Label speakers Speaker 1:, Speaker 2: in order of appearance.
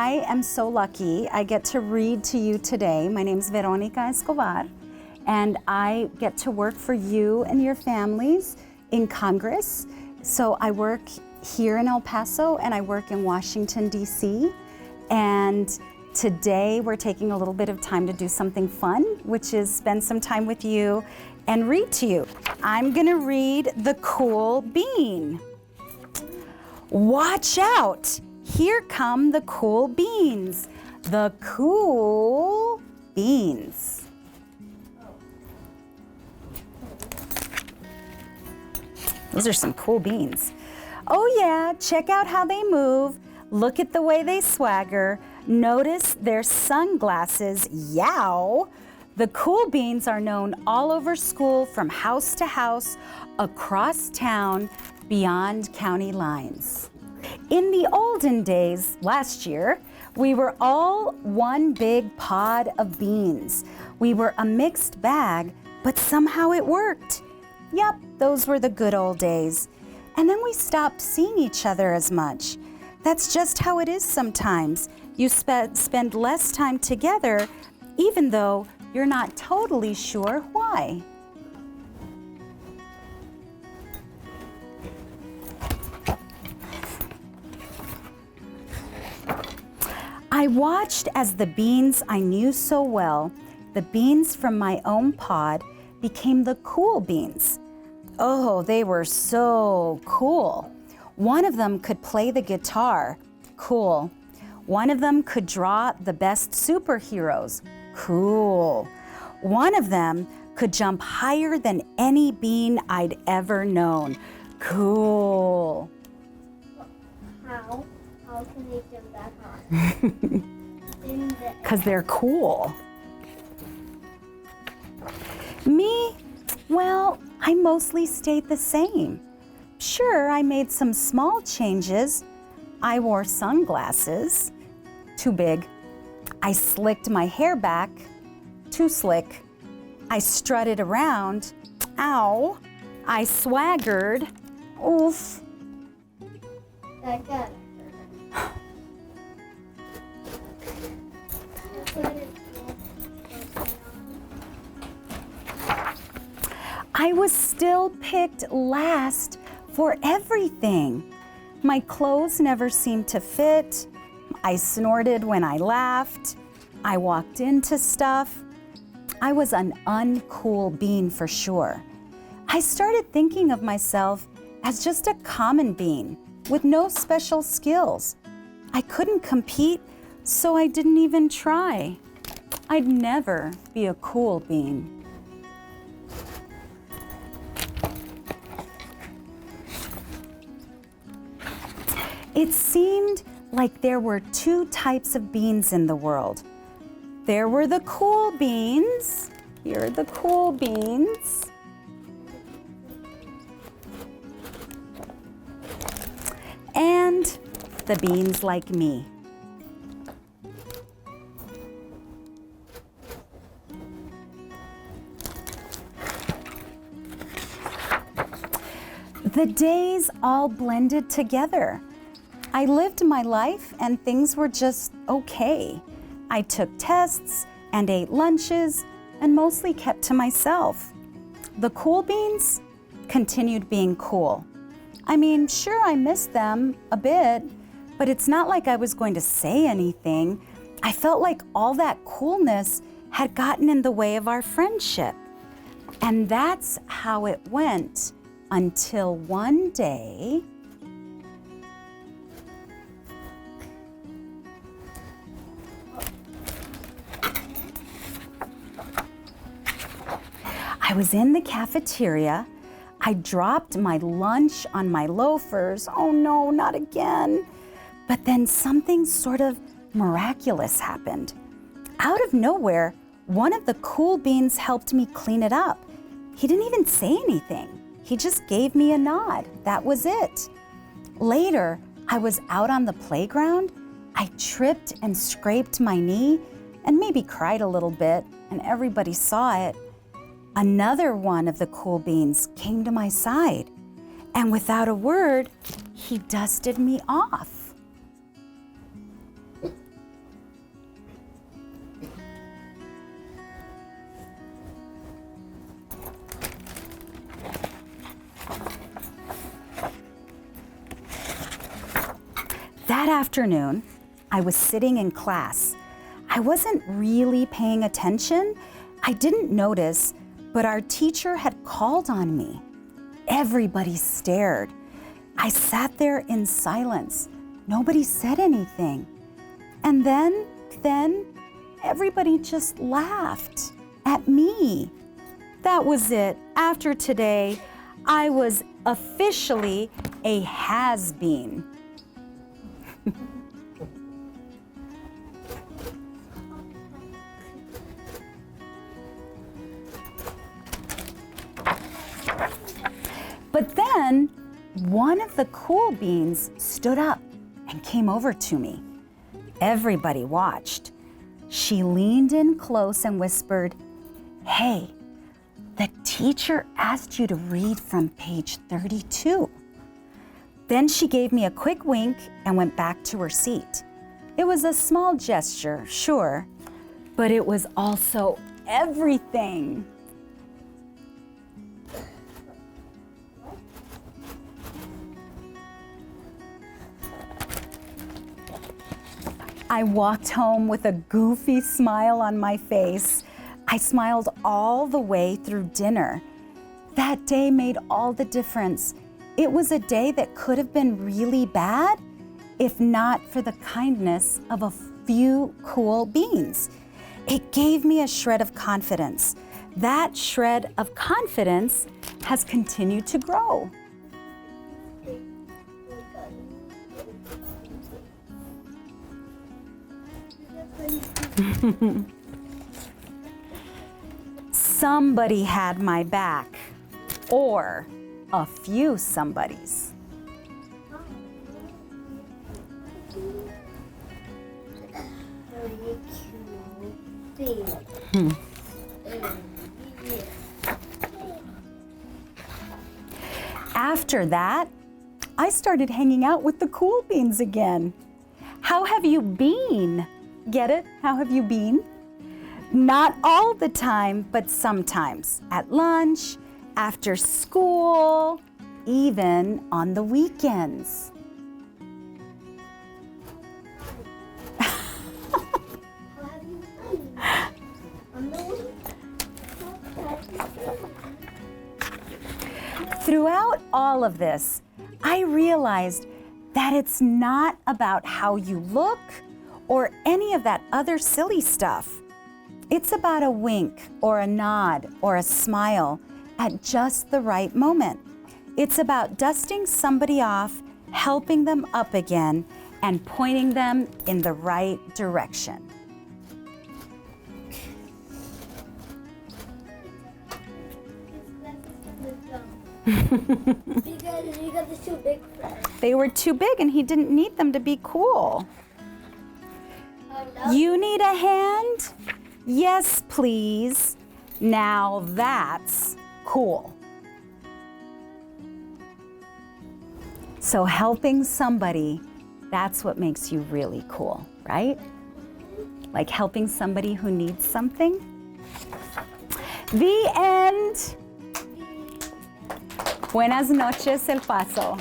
Speaker 1: I am so lucky. I get to read to you today. My name is Veronica Escobar, and I get to work for you and your families in Congress. So I work here in El Paso and I work in Washington, D.C. And today we're taking a little bit of time to do something fun, which is spend some time with you and read to you. I'm gonna read The Cool Bean. Watch out! Here come the cool beans. The cool beans. Those are some cool beans. Oh yeah, check out how they move. Look at the way they swagger. Notice their sunglasses, yow. The cool beans are known all over school, from house to house, across town, beyond county lines. In the olden days, last year, we were all one big pod of beans. We were a mixed bag, but somehow it worked. Yep, those were the good old days. And then we stopped seeing each other as much. That's just how it is sometimes. You spend less time together, even though you're not totally sure why. I watched as the beans I knew so well, the beans from my own pod, became the cool beans. Oh, they were so cool. One of them could play the guitar. Cool. One of them could draw the best superheroes. Cool. One of them could jump higher than any bean I'd ever known. Cool.
Speaker 2: How? How can they jump that high?
Speaker 1: Because they're cool. Me? Well, I mostly stayed the same. Sure, I made some small changes. I wore sunglasses, too big. I slicked my hair back, too slick. I strutted around, ow. I swaggered, oof.
Speaker 2: That got
Speaker 1: I was still picked last for everything. My clothes never seemed to fit. I snorted when I laughed. I walked into stuff. I was an uncool bean for sure. I started thinking of myself as just a common bean with no special skills. I couldn't compete, so I didn't even try. I'd never be a cool bean. It seemed like there were two types of beans in the world. There were the cool beans. Here are the cool beans. And the beans like me. The days all blended together. I lived my life and things were just okay. I took tests and ate lunches and mostly kept to myself. The cool beans continued being cool. I mean, sure, I missed them a bit, but it's not like I was going to say anything. I felt like all that coolness had gotten in the way of our friendship. And that's how it went until one day, I was in the cafeteria. I dropped my lunch on my loafers. Oh no, not again. But then something sort of miraculous happened. Out of nowhere, one of the cool beans helped me clean it up. He didn't even say anything. He just gave me a nod. That was it. Later, I was out on the playground. I tripped and scraped my knee and maybe cried a little bit, and everybody saw it. Another one of the cool beans came to my side, and without a word, he dusted me off. That afternoon, I was sitting in class. I wasn't really paying attention. I didn't notice, but our teacher had called on me. Everybody stared. I sat there in silence. Nobody said anything. And then everybody just laughed at me. That was it. After today, I was officially a has-been. But then one of the cool beans stood up and came over to me. Everybody watched. She leaned in close and whispered, "Hey, the teacher asked you to read from page 32. Then she gave me a quick wink and went back to her seat. It was a small gesture, sure, but it was also everything. I walked home with a goofy smile on my face. I smiled all the way through dinner. That day made all the difference. It was a day that could have been really bad if not for the kindness of a few cool beans. It gave me a shred of confidence. That shred of confidence has continued to grow. Somebody had my back, or a few somebodies. After that, I started hanging out with the cool beans again. How have you been? Get it? How have you been? Not all the time, but sometimes. At lunch, after school, even on the weekends. Throughout all of this, I realized that it's not about how you look or any of that other silly stuff. It's about a wink or a nod or a smile at just the right moment. It's about dusting somebody off, helping them up again, and pointing them in the right direction.
Speaker 2: Because you got this too big for us.
Speaker 1: They were too big and he didn't need them to be cool.
Speaker 2: No.
Speaker 1: You need a hand? Yes, please. Now that's cool. So helping somebody, that's what makes you really cool, right? Like helping somebody who needs something. The end. Buenas noches, El Paso.